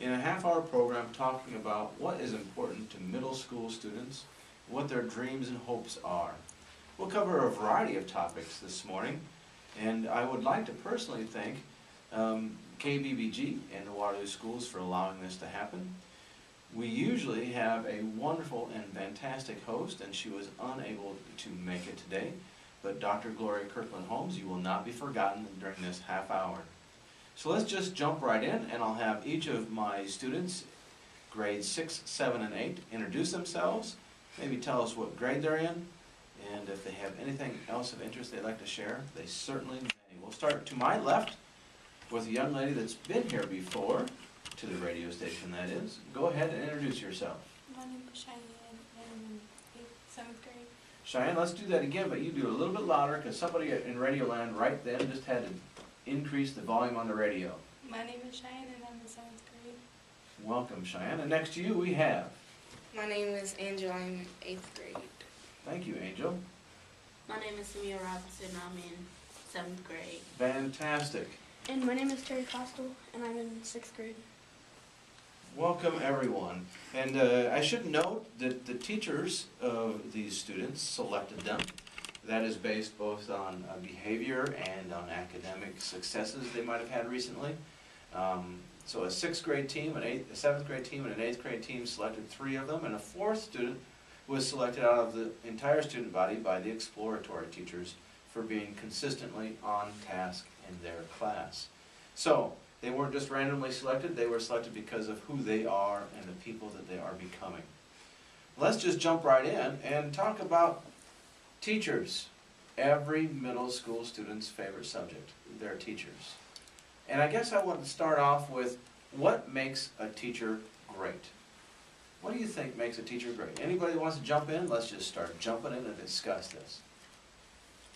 in a half-hour program talking about what is important to middle school students, what their dreams and hopes are. We'll cover a variety of topics this morning, and I would like to personally thank KBBG and the Waterloo schools for allowing this to happen. We usually have a wonderful and fantastic host, and she was unable to make it today. But Dr. Gloria Kirkland-Holmes, you will not be forgotten during this half hour. So let's just jump right in, and I'll have each of my students, grades 6, 7, and 8, introduce themselves, maybe tell us what grade they're in, and if they have anything else of interest they'd like to share, they certainly may. We'll start to my left with a young lady that's been here before, to the radio station that is. Go ahead and introduce yourself. My name is Cheyenne, and I'm in 7th grade. Cheyenne, let's do that again, but you do it a little bit louder, because somebody in Radio Land right then just had to increase the volume on the radio. My name is Cheyenne, and I'm in 7th grade. Welcome, Cheyenne. And next to you we have... My name is Angel. I'm in 8th grade. Thank you, Angel. My name is Samia Robinson. I'm in 7th grade. Fantastic. And my name is Terry Costel, and I'm in 6th grade. Welcome, everyone. And I should note that the teachers of these students selected them. That is based both on behavior and on academic successes they might have had recently. So a 6th grade team, a 7th grade team, and an 8th grade team selected 3 of them, and a 4th student was selected out of the entire student body by the exploratory teachers for being consistently on task in their class. So they weren't just randomly selected, they were selected because of who they are and the people that they are becoming. Let's just jump right in and talk about teachers. Every middle school student's favorite subject, their teachers. And I guess I want to start off with what makes a teacher great? What do you think makes a teacher great? Anybody wants to jump in? Let's just start jumping in and discuss this.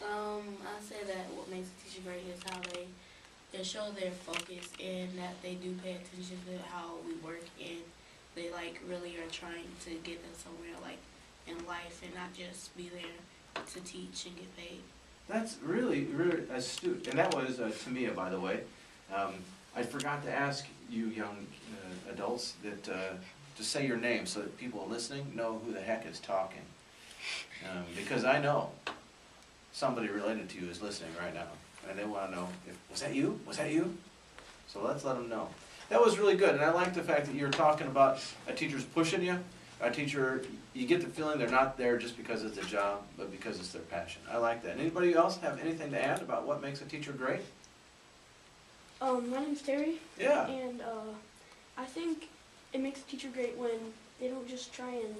I say that what makes a teacher great is how they show their focus and that they do pay attention to how we work, and they like really are trying to get us somewhere like in life and not just be there to teach and get paid. That's really, really astute. And that was Tamia, by the way. I forgot to ask you young adults that to say your name so that people listening know who the heck is talking. Because I know somebody related to you is listening right now, and they want to know, was that you? Was that you? So let's let them know. That was really good, and I like the fact that you're talking about a teacher's pushing you. A teacher, you get the feeling they're not there just because it's a job, but because it's their passion. I like that. Anybody else have anything to add about what makes a teacher great? My name's Terry. Yeah. And I think it makes a teacher great when they don't just try and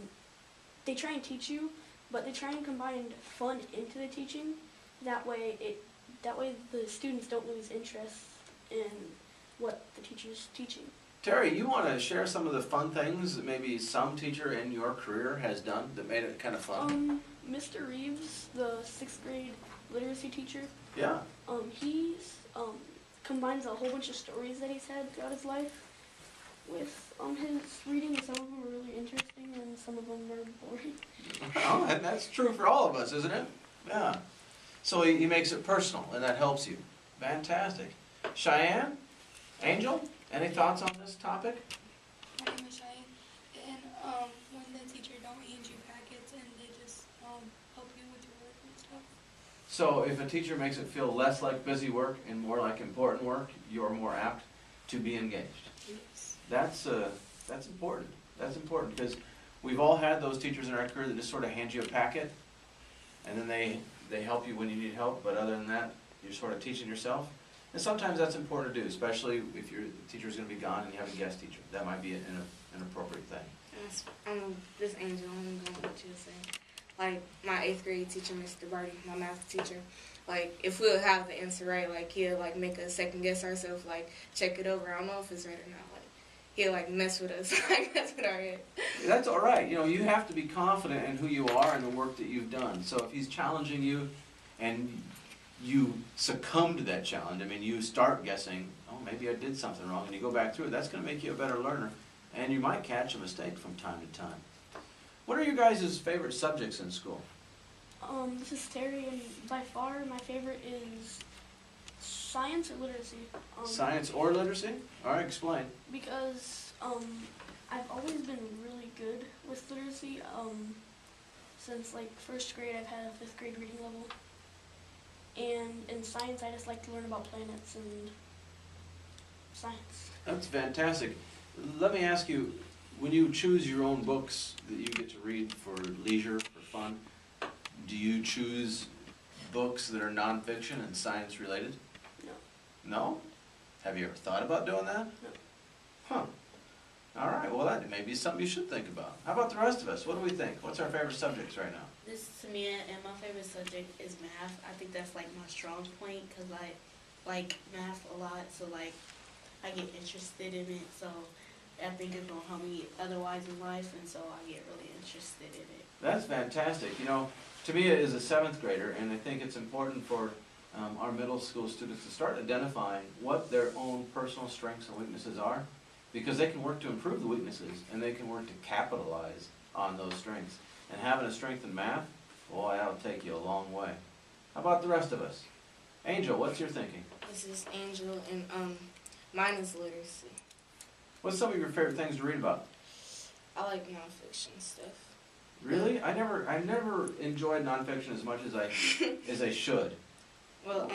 teach you, but they try and combine fun into the teaching. That way the students don't lose interest in what the teacher's teaching. Terry, you want to share some of the fun things that maybe some teacher in your career has done that made it kind of fun? Mr. Reeves, the 6th grade literacy teacher. Yeah. He's combines a whole bunch of stories that he's had throughout his life with his reading. Some of them are really interesting and some of them are boring. Well, and that's true for all of us, isn't it? Yeah. So he makes it personal, and that helps you. Fantastic. Cheyenne? Angel? Any thoughts on this topic? My name is Cheyenne, and when the teacher don't hand you packets and they just help you with your work and stuff. So if a teacher makes it feel less like busy work and more like important work, you're more apt to be engaged. Yes. That's important. That's important because we've all had those teachers in our career that just sort of hand you a packet, and then they help you when you need help, but other than that, you're sort of teaching yourself. And sometimes that's important to do, especially if the teacher's going to be gone and you have a guest teacher. That might be an appropriate thing. This Angel, I'm going to what you were saying. Like, my 8th grade teacher, Mr. Barty, my math teacher, like, if we'll have the answer right, like, he'll, like, make us second guess ourselves, like, check it over. I don't know if it's right or not. Like, he'll, like, mess with us. Like, that's what our head. That's all right. You know, you have to be confident in who you are and the work that you've done. So if he's challenging you and you succumb to that challenge, I mean, you start guessing, oh, maybe I did something wrong, and you go back through it, that's going to make you a better learner, and you might catch a mistake from time to time. What are your guys' favorite subjects in school? This is Terry, and by far my favorite is science or literacy. Science or literacy? All right, explain. Because I've always been really good with literacy. Since like first grade, I've had a fifth grade reading level. And in science, I just like to learn about planets and science. That's fantastic. Let me ask you, when you choose your own books that you get to read for leisure, for fun, do you choose books that are nonfiction and science related? No. No? Have you ever thought about doing that? No. Huh. All right, well, that may be something you should think about. How about the rest of us? What do we think? What's our favorite subjects right now? This to me, and my favorite subject is math. I think that's like my strong point because I like math a lot, so like I get interested in it. So I think it's gonna help me otherwise in life, and so I get really interested in it. That's fantastic. You know, Tamia is a 7th grader, and I think it's important for our middle school students to start identifying what their own personal strengths and weaknesses are, because they can work to improve the weaknesses, and they can work to capitalize on those strengths. And having a strength in math, boy, that'll take you a long way. How about the rest of us? Angel, what's your thinking? This is Angel, and mine is literacy. What's some of your favorite things to read about? I like nonfiction stuff. Really? I never enjoyed nonfiction as much as I should. Well,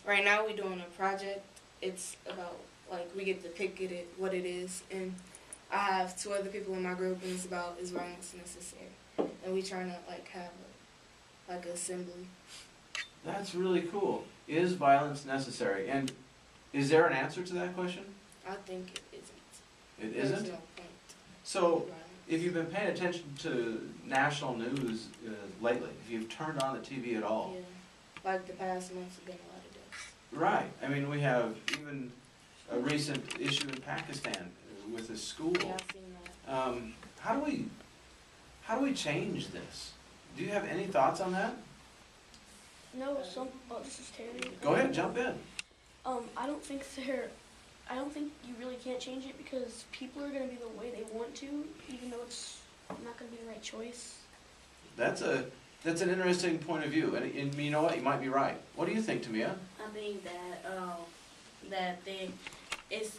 right now we're doing a project. It's about, like, we get to pick what it is, and I have 2 other people in my group, and it's about is violence necessary, and we trying to like have a assembly. That's really cool. Is violence necessary? And is there an answer to that question? I think it isn't. It There's isn't? no point. So, if you've been paying attention to national news lately, if you've turned on the TV at all, Yeah, like the past months have been a lot of deaths. right? I mean, we have even a recent issue in Pakistan with a school. Yeah, I've seen that. How do we change this? Do you have any thoughts on that? No, this is Terry. Go ahead, jump in. I don't think you really can't change it because people are gonna be the way they want to, even though it's not gonna be the right choice. That's an interesting point of view, and you know what? You might be right. What do you think, Tamia? I think that it's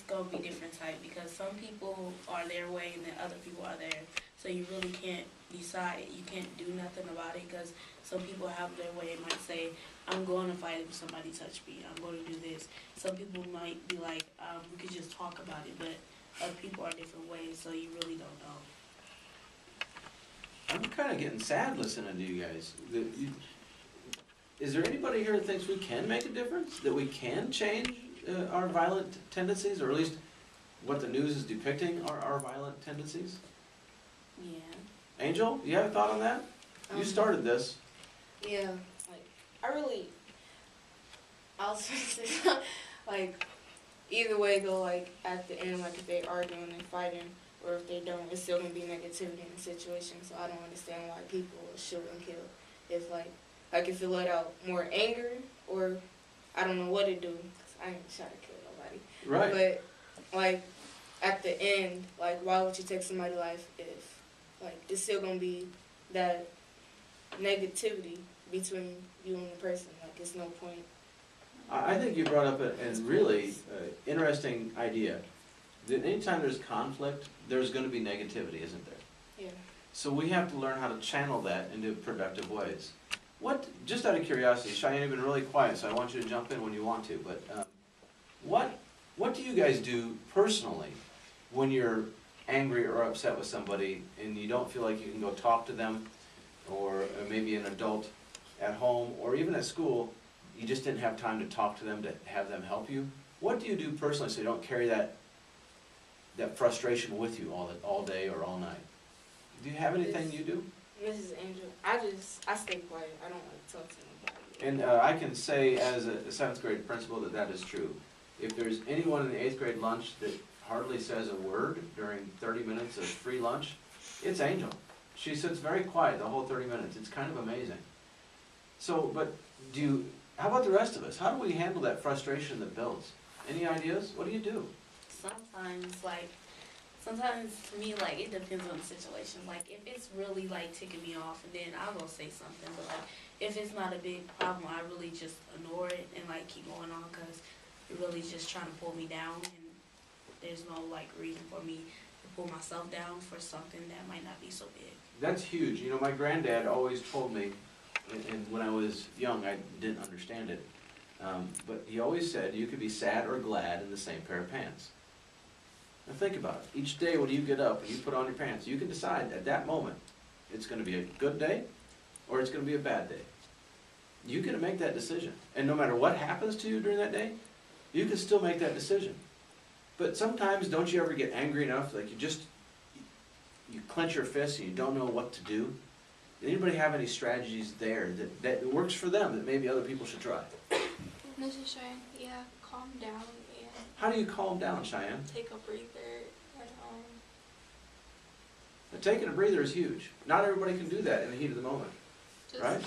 gonna be different type because some people are their way and then other people are there. So you really can't decide. You can't do nothing about it because some people have their way and might say, I'm going to fight if somebody touch me. I'm going to do this. Some people might be like, we could just talk about it, but other people are different ways, so you really don't know. I'm kind of getting sad listening to you guys. Is there anybody here that thinks we can make a difference? That we can change our violent tendencies, or at least what the news is depicting are our violent tendencies? Yeah. Angel, you have a thought on that? You started this. Yeah, like I was like either way though, like at the end, like if they arguing and fighting, or if they don't, it's still gonna be negativity in the situation. So I don't understand why people shoot and kill. If like if it let out more anger, or I don't know what it do, 'cause I ain't trying to kill nobody. Right. But like at the end, like why would you take somebody's life if like it's still gonna be that negativity between you and the person? Like it's no point. I think you brought up a really interesting idea. That anytime there's conflict, there's going to be negativity, isn't there? Yeah. So we have to learn how to channel that into productive ways. Just out of curiosity, Cheyenne, you've been really quiet, so I want you to jump in when you want to, but what do you guys do personally when you're angry or upset with somebody and you don't feel like you can go talk to them, or maybe an adult at home or even at school, you just didn't have time to talk to them, to have them help you? What do you do personally so you don't carry that frustration with you all day or all night? Do you have anything you do? Mrs. Angel, I stay quiet. I don't like to talk to nobody. And I can say as a 7th grade principal that is true. If there's anyone in the 8th grade lunch that hardly says a word during 30 minutes of free lunch, it's Angel. She sits very quiet the whole 30 minutes. It's kind of amazing. So, but how about the rest of us? How do we handle that frustration that builds? Any ideas? What do you do? Sometimes to me, like, it depends on the situation. Like, if it's really, like, ticking me off, and then I'll go say something. But, like, if it's not a big problem, I really just ignore it and, like, keep going on because it really just trying to pull me down. And there's no like reason for me to pull myself down for something that might not be so big. That's huge. You know, my granddad always told me, and when I was young, I didn't understand it, but he always said you could be sad or glad in the same pair of pants. Now think about it. Each day when you get up and you put on your pants, you can decide at that moment it's going to be a good day or it's going to be a bad day. You can make that decision. And no matter what happens to you during that day, you can still make that decision. But sometimes don't you ever get angry enough, like you clench your fists and you don't know what to do? Anybody have any strategies there that works for them that maybe other people should try? Mrs. Cheyenne, yeah, calm down and How do you calm down, Cheyenne? take a breather. And, Now, taking a breather is huge. Not everybody can do that in the heat of the moment, just right?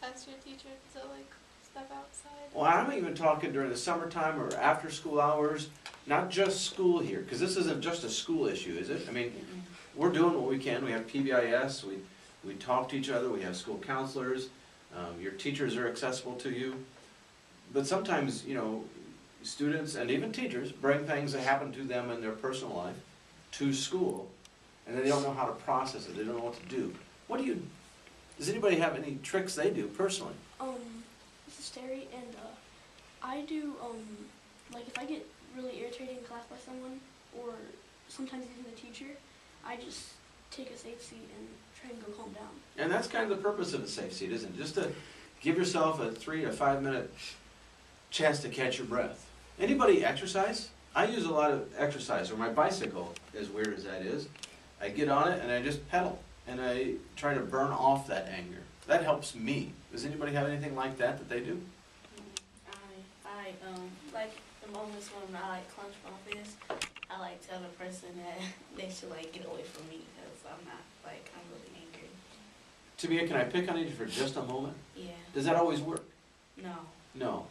ask your teacher to like step outside. Well, I'm even talking during the summertime or after school hours, not just school here, because this isn't just a school issue, is it? I mean, we're doing what we can. We have PBIS, we talk to each other, we have school counselors, your teachers are accessible to you. But sometimes, you know, students and even teachers bring things that happen to them in their personal life to school, and then they don't know how to process it, they don't know what to do. Does anybody have any tricks they do personally? This is Terry, and I do, like if I get really irritated in class by someone, or sometimes even the teacher, I just take a safe seat and try and go calm down. And that's kind of the purpose of a safe seat, isn't it? Just to give yourself a 3 to 5 minute chance to catch your breath. Anybody exercise? I use a lot of exercise, or my bicycle, as weird as that is. I get on it and I just pedal, and I try to burn off that anger. That helps me. Does anybody have anything like that they do? I like the moments when I like clench my fist, I like tell the person that they should like get away from me because I'm really angry. Tamia, can I pick on you for just a moment? Yeah. Does that always work? No. No.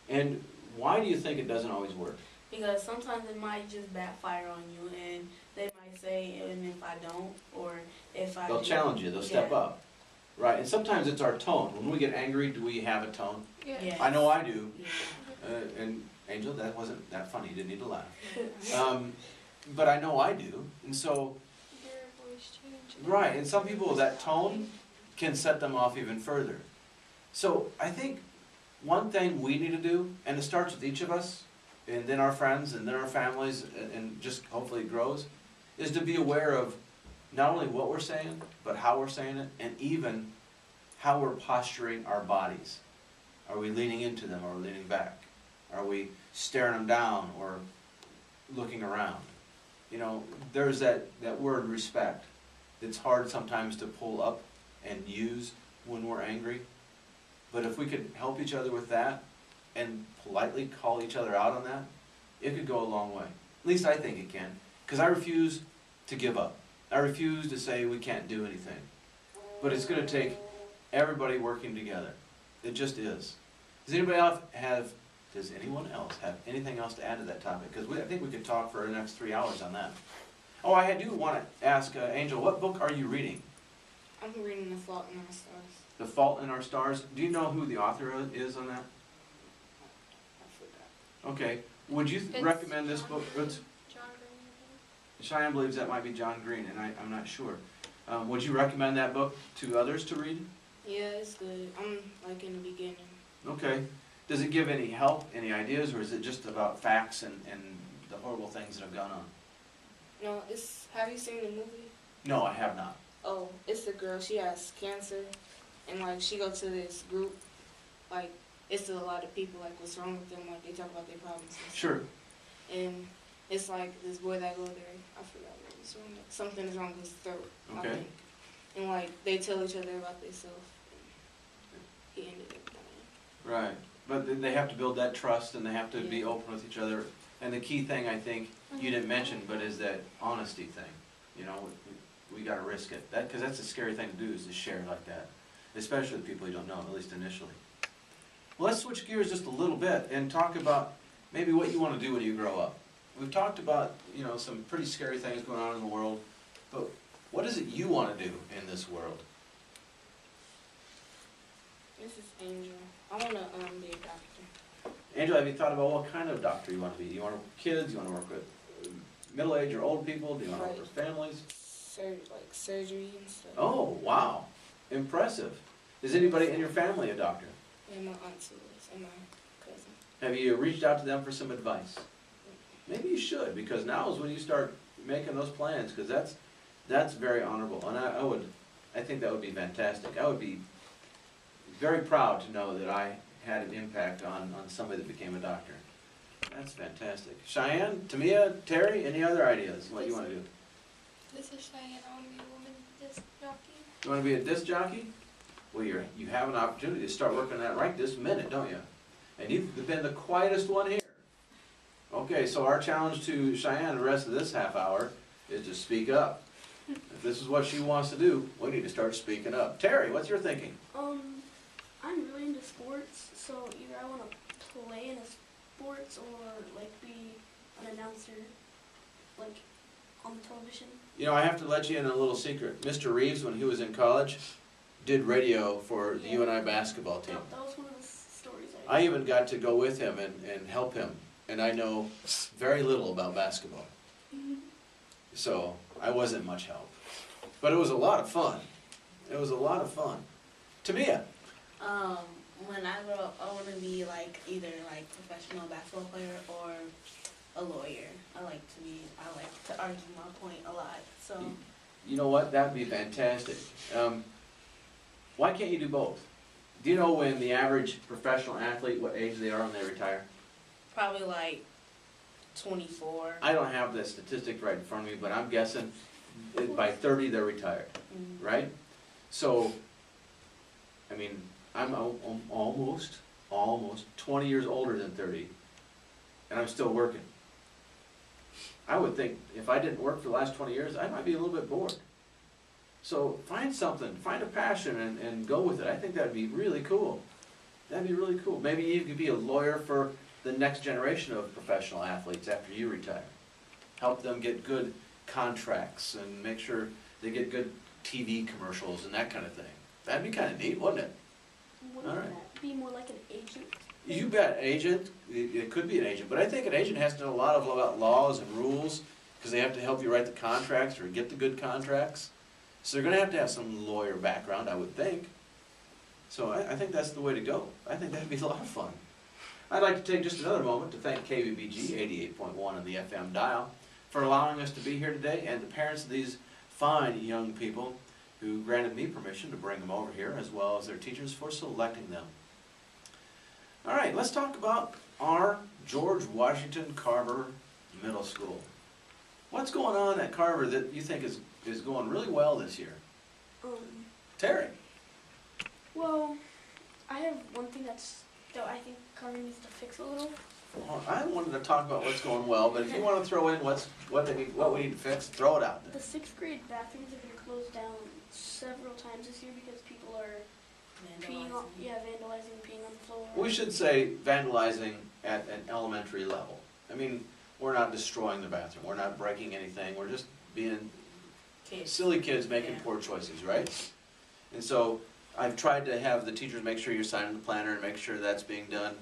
And why do you think it doesn't always work? Because sometimes it might just backfire on you, and they might say, and if I don't, or if I They'll do, challenge you, they'll step yeah. up. Right, and sometimes it's our tone. When we get angry, do we have a tone? Yeah. I know I do. Yeah. And Angel, that wasn't that funny, you didn't need to laugh. But I know I do, and so, Your voice change. right, and some people, that tone can set them off even further. So I think one thing we need to do, and it starts with each of us, and then our friends, and then our families, and just hopefully it grows, is to be aware of not only what we're saying, but how we're saying it, and even how we're posturing our bodies. Are we leaning into them, or are we leaning back? Are we staring them down, or looking around? You know, there's that word respect that's hard sometimes to pull up and use when we're angry. But if we could help each other with that, and politely call each other out on that, it could go a long way. At least I think it can. Because I refuse to give up. I refuse to say we can't do anything. But it's going to take everybody working together. It just is. Does anyone else have anything else to add to that topic? Because I think we could talk for the next 3 hours on that. Oh, I do want to ask Angel, what book are you reading? I'm reading The Fault in Our Stars. The Fault in Our Stars. Do you know who the author is on that? I forgot. Okay. Would you It's recommend this John book? Green. It's, John Green, I think. Cheyenne believes that might be John Green, and I'm not sure. Would you recommend that book to others to read? Yeah, it's good. I'm like in the beginning. Okay. Does it give any help, any ideas, or is it just about facts and the horrible things that have gone on? No, have you seen the movie? No, I have not. Oh, it's the girl, she has cancer, and like she goes to this group, like it's a lot of people, like what's wrong with them, like they talk about their problems and stuff. Sure. And it's like this boy that go there, I forgot what was wrong, like, something is wrong with his throat, I Okay. think. And like they tell each other about themselves, and he ended up dying. Right. But they have to build that trust, and they have to be Yeah. open with each other. And the key thing, I think, you didn't mention, but is that honesty thing. You know, we got to risk it. Because that's a scary thing to do, is to share like that. Especially with people you don't know, at least initially. Well, let's switch gears just a little bit and talk about maybe what you want to do when you grow up. We've talked about, you know, some pretty scary things going on in the world, but what is it you want to do in this world? This is Angel. I want to be a doctor. Angela, have you thought about what kind of doctor you want to be? Do you want to work with kids? You want to work with middle-aged or old people? Do you want to Right. work with families? Like surgery and stuff. Oh, wow, impressive. Is anybody in your family a doctor? And my aunt too is, and my cousin. Have you reached out to them for some advice? Maybe you should, because now is when you start making those plans, because that's very honorable, and I think that would be fantastic. I would be very proud to know that I had an impact on somebody that became a doctor. That's fantastic. Cheyenne, Tamia, Terry, any other ideas, what you want to do? This is Cheyenne. I want to be a woman disc jockey. You want to be a disc jockey? Well, you have an opportunity to start working on that right this minute, don't you? And you've been the quietest one here. Okay, so our challenge to Cheyenne the rest of this half hour is to speak up. If this is what she wants to do, we need to start speaking up. Terry, what's your thinking? I'm really into sports, so either I want to play in a sports or like be an announcer, like on the television. You know, I have to let you in a little secret. Mr. Reeves, when he was in college, did radio for the UNI basketball team. That was one of the stories I even got to go with him and help him, and I know very little about basketball. So I wasn't much help. But it was a lot of fun. It was a lot of fun. Tamia, When I grow up, I want to be like either like professional basketball player or a lawyer. I like to argue my point a lot. So you know what? That'd be fantastic. Why can't you do both? Do you know when the average professional athlete, what age they are when they retire? probably like 24. I don't have the statistic right in front of me, but I'm guessing by 30 they're retired, right? So, I mean, I'm almost 20 years older than 30, and I'm still working. I would think if I didn't work for the last 20 years, I might be a little bit bored. So find something, find a passion and go with it. I think that'd be really cool. That'd be really cool. Maybe you could be a lawyer for the next generation of professional athletes after you retire. Help them get good contracts and make sure they get good TV commercials and that kind of thing. That'd be kind of neat, wouldn't it? Wouldn't All right. that be more like an agent? You bet, agent. It could be an agent, but I think an agent has to know a lot about laws and rules because they have to help you write the contracts or get the good contracts. So they're going to have some lawyer background, I would think. So I think that's the way to go. I think that'd be a lot of fun. I'd like to take just another moment to thank KBBG 88.1 on the FM dial for allowing us to be here today, and the parents of these fine young people who granted me permission to bring them over here, as well as their teachers for selecting them. All right, let's talk about our George Washington Carver Middle School. What's going on at Carver that you think is going really well this year? Terry? Well, I have one thing that I think Carver needs to fix a little. Well, I wanted to talk about what's going well, but if you want to throw in what we need to fix, throw it out there. The 6th grade bathrooms have been closed down several times this year because people are vandalizing, peeing on the floor. We should say vandalizing at an elementary level. I mean, we're not destroying the bathroom, we're not breaking anything, we're just being silly kids making poor choices, right? And so I've tried to have the teachers make sure you're signing the planner and make sure that's being done.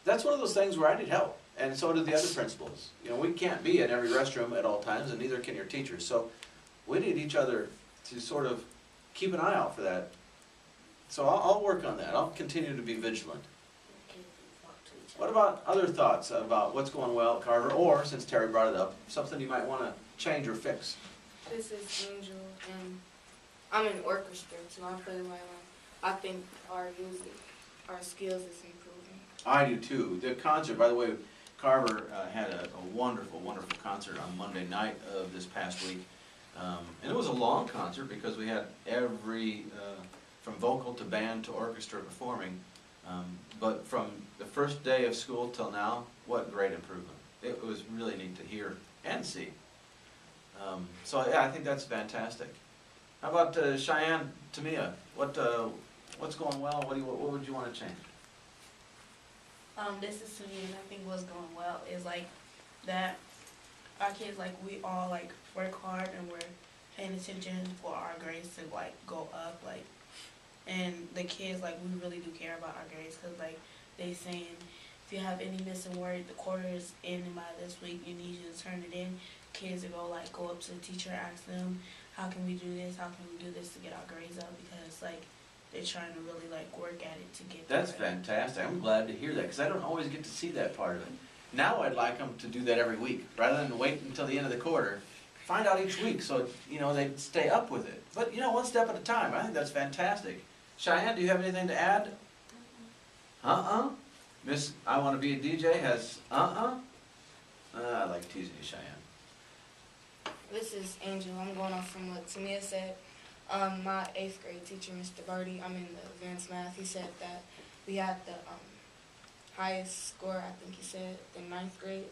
That's one of those things where I need help, and so do the other principals. You know, we can't be in every restroom at all times, and neither can your teachers. So we need each other to sort of keep an eye out for that. So I'll work on that. I'll continue to be vigilant. What about other thoughts about what's going well at Carver, or, since Terry brought it up, something you might want to change or fix? This is Angel, and I'm in orchestra, so I play the violin. I think our skills is improving. I do too. The concert, by the way, Carver had a wonderful, wonderful concert on Monday night of this past week. And it was a long concert because we had from vocal to band to orchestra performing. But from the first day of school till now, what great improvement. It was really neat to hear and see. So yeah, I think that's fantastic. How about Cheyenne, Tamia? What's going well? What would you want to change? This is to me, and I think what's going well is like that our kids, like, we all like work hard and we're paying attention for our grades to like go up, and the kids, like, we really do care about our grades, because like they saying if you have any missing work, the quarter is in and by this week, you need you to turn it in. Kids will go up to the teacher, ask them, how can we do this? How can we do this to get our grades up? Because they're trying to really work at it to get. That's fantastic. I'm glad to hear that, because I don't always get to see that part of it. Now I'd like them to do that every week, rather than wait until the end of the quarter. Find out each week, so they stay up with it. But one step at a time. I think that's fantastic. Cheyenne, do you have anything to add? Miss I Want to Be a DJ has I like teasing you, Cheyenne. This is Angel. I'm going off from what Tamia said. My 8th grade teacher, Mr. Barty, I'm in the advanced math. He said that we had the highest score, I think he said, in 9th grade.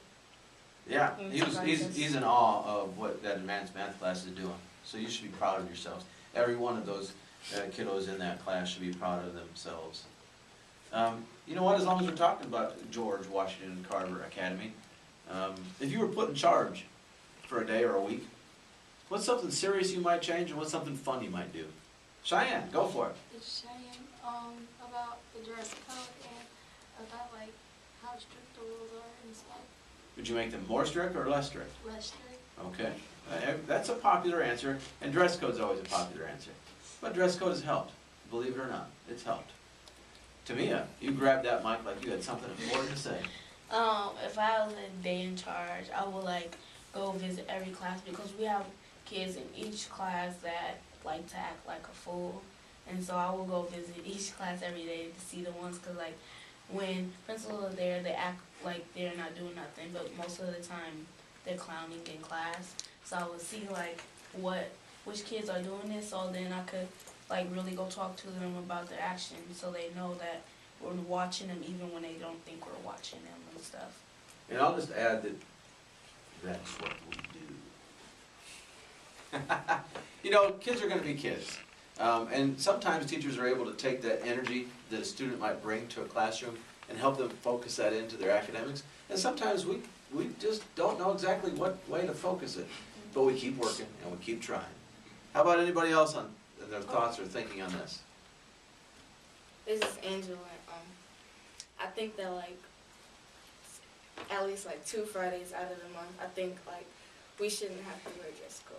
Yeah, he's in awe of what that advanced math class is doing. So you should be proud of yourselves. Every one of those kiddos in that class should be proud of themselves. You know what, as long as we're talking about George Washington Carver Academy, if you were put in charge for a day or a week, what's something serious you might change and what's something fun you might do? Cheyenne, go for it. It's Cheyenne, about the dress code and about how strict the rules are and stuff. Would you make them more strict or less strict? Less strict. Okay, that's a popular answer, and dress code's always a popular answer. But dress code has helped, believe it or not, it's helped. Tamia, you grabbed that mic like you had something important to say. If I was a day in charge, I would go visit every class, because we have kids in each class that like to act like a fool, and so I will go visit each class every day to see the ones, because when principals are there, they act like they're not doing nothing, but most of the time they're clowning in class. So I would see which kids are doing this, so then I could really go talk to them about their actions, so they know that we're watching them even when they don't think we're watching them and stuff. And I'll just add that that's what we do. Kids are going to be kids. And sometimes teachers are able to take that energy that a student might bring to a classroom and help them focus that into their academics. And sometimes we just don't know exactly what way to focus it. But we keep working and we keep trying. How about anybody else on their thoughts or thinking on this? This is Angel, and I think that at least 2 Fridays out of the month, I think we shouldn't have to wear dress code.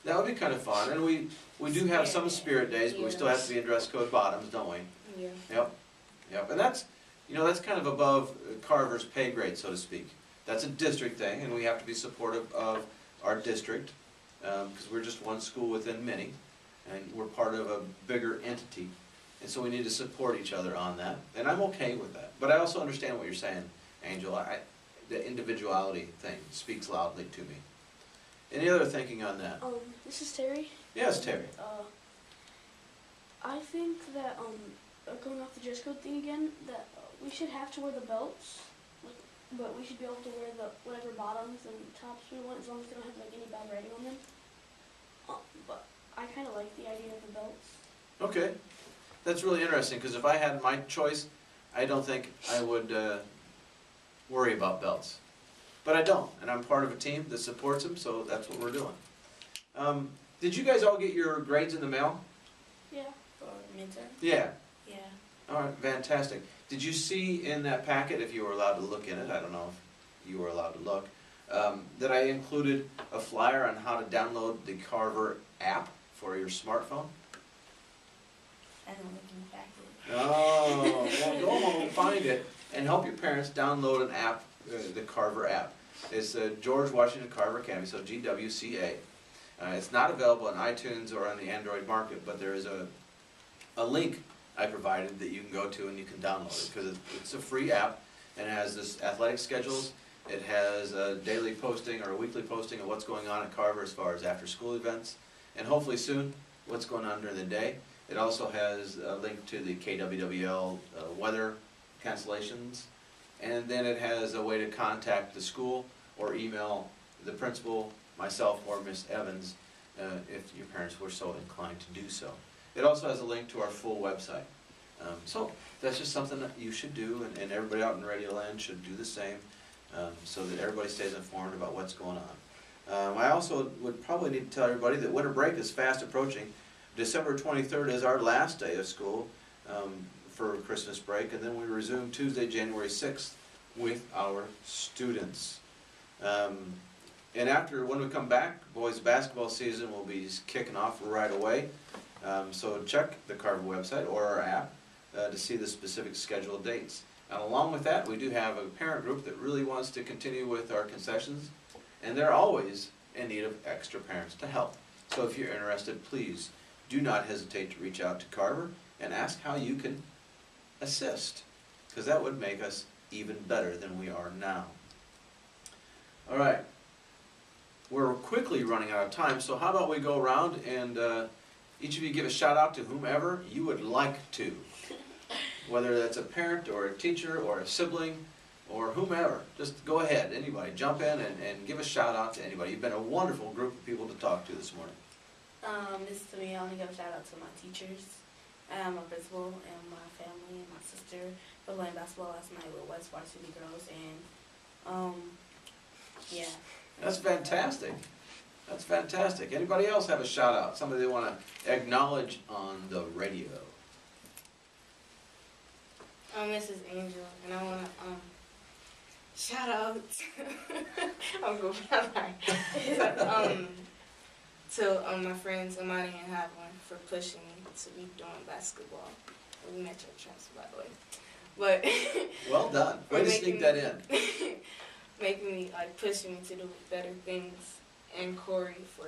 That would be kind of fun. And we do have some spirit days, but we still have to be in dress code bottoms, don't we? Yeah. Yep. And that's kind of above Carver's pay grade, so to speak. That's a district thing, and we have to be supportive of our district, because we're just one school within many, and we're part of a bigger entity. And so we need to support each other on that, and I'm okay with that. But I also understand what you're saying, Angel. The individuality thing speaks loudly to me. Any other thinking on that? This is Terry. Yes, Terry. I think that going off the dress code thing again, that we should have to wear the belts, but we should be able to wear the whatever bottoms and tops we want, as long as they don't have any bad writing on them. But I kind of like the idea of the belts. Okay, that's really interesting, because if I had my choice, I don't think I would worry about belts. But I don't, and I'm part of a team that supports them, so that's what we're doing. Did you guys all get your grades in the mail? Yeah. For midterm? Yeah. Yeah. All right, fantastic. Did you see in that packet, if you were allowed to look in it, I don't know if you were allowed to look, that I included a flyer on how to download the Carver app for your smartphone? I don't look in the packet. Oh, well, go home, find it, and help your parents download an app, the Carver app. It's George Washington Carver Academy, so GWCA. It's not available on iTunes or on the Android market, but there is a link I provided that you can go to and you can download it, because it's a free app, and it has this athletic schedules. It has a daily posting or a weekly posting of what's going on at Carver as far as after school events, and hopefully soon what's going on during the day. It also has a link to the KWWL weather cancellations, and then it has a way to contact the school or email the principal, myself, or Miss Evans if your parents were so inclined to do so. It also has a link to our full website. So that's just something that you should do, and everybody out in Radio Land should do the same, so that everybody stays informed about what's going on. I also would probably need to tell everybody that winter break is fast approaching. December 23rd is our last day of school for Christmas break, and then we resume Tuesday, January 6th with our students. And after, when we come back, boys basketball season will be kicking off right away. So check the Carver website or our app to see the specific scheduled dates. And along with that, we do have a parent group that really wants to continue with our concessions, and they're always in need of extra parents to help. So if you're interested, please do not hesitate to reach out to Carver and ask how you can assist, because that would make us even better than we are now. All right, we're quickly running out of time, so how about we go around and each of you give a shout out to whomever you would like to, whether that's a parent or a teacher or a sibling or whomever. Just go ahead, anybody, jump in and give a shout out to anybody. You've been a wonderful group of people to talk to this morning. This is to me. I want to give a shout out to my teachers, my principal, and my family, and my sister for playing basketball last night with West Varsity Girls, and yeah. That's fantastic. That's fantastic. Anybody else have a shout out? Somebody they want to acknowledge on the radio? Mrs. Angel, and I want to shout out. I'm going to my friends Amani and Hadlin for pushing me to be doing basketball. We met your transfer, by the way. But well done. Way to sneak that in. Making me, like, pushing me to do better things, and Corey for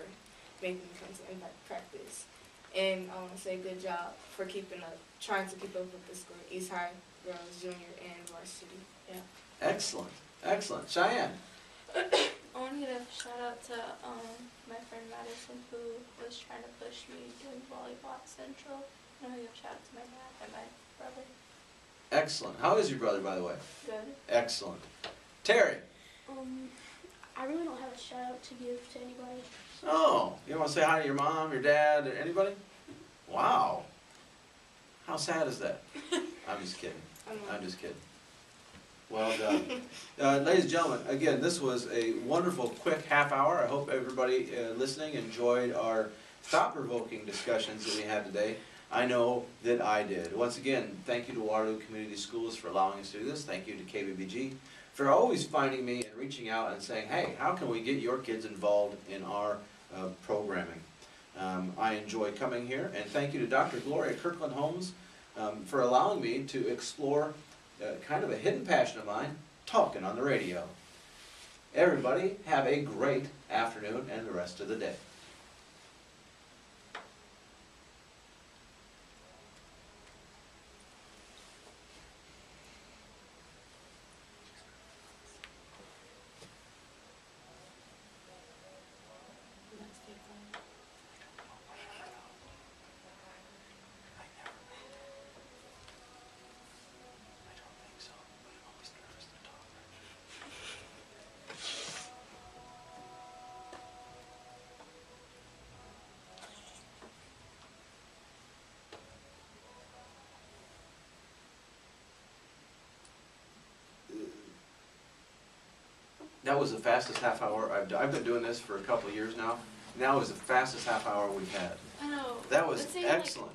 making me come to Impact practice. And I want to say good job for trying to keep up with the score, East High Girls, Junior, and Varsity. Yeah. Excellent. Excellent. Cheyenne. I want to give a shout out to my friend Madison, who was trying to push me doing volleyball at Central. I want to give a shout out to my dad and my brother. Excellent. How is your brother, by the way? Good. Excellent. Terry. I really don't have a shout out to give to anybody. Oh, you want to say hi to your mom, your dad, or anybody? Wow. How sad is that? I'm just kidding. I'm just kidding. Well done. Ladies and gentlemen, again, this was a wonderful, quick half hour. I hope everybody listening enjoyed our thought-provoking discussions that we had today. I know that I did. Once again, thank you to Waterloo Community Schools for allowing us to do this. Thank you to KBBG for always finding me and reaching out and saying, hey, how can we get your kids involved in our programming? I enjoy coming here, and thank you to Dr. Gloria Kirkland Holmes for allowing me to explore kind of a hidden passion of mine, talking on the radio. Everybody have a great afternoon and the rest of the day. That was the fastest half hour I've been doing this for a couple of years now. Now is the fastest half hour we've had. I know. That was Let's say, like, excellent.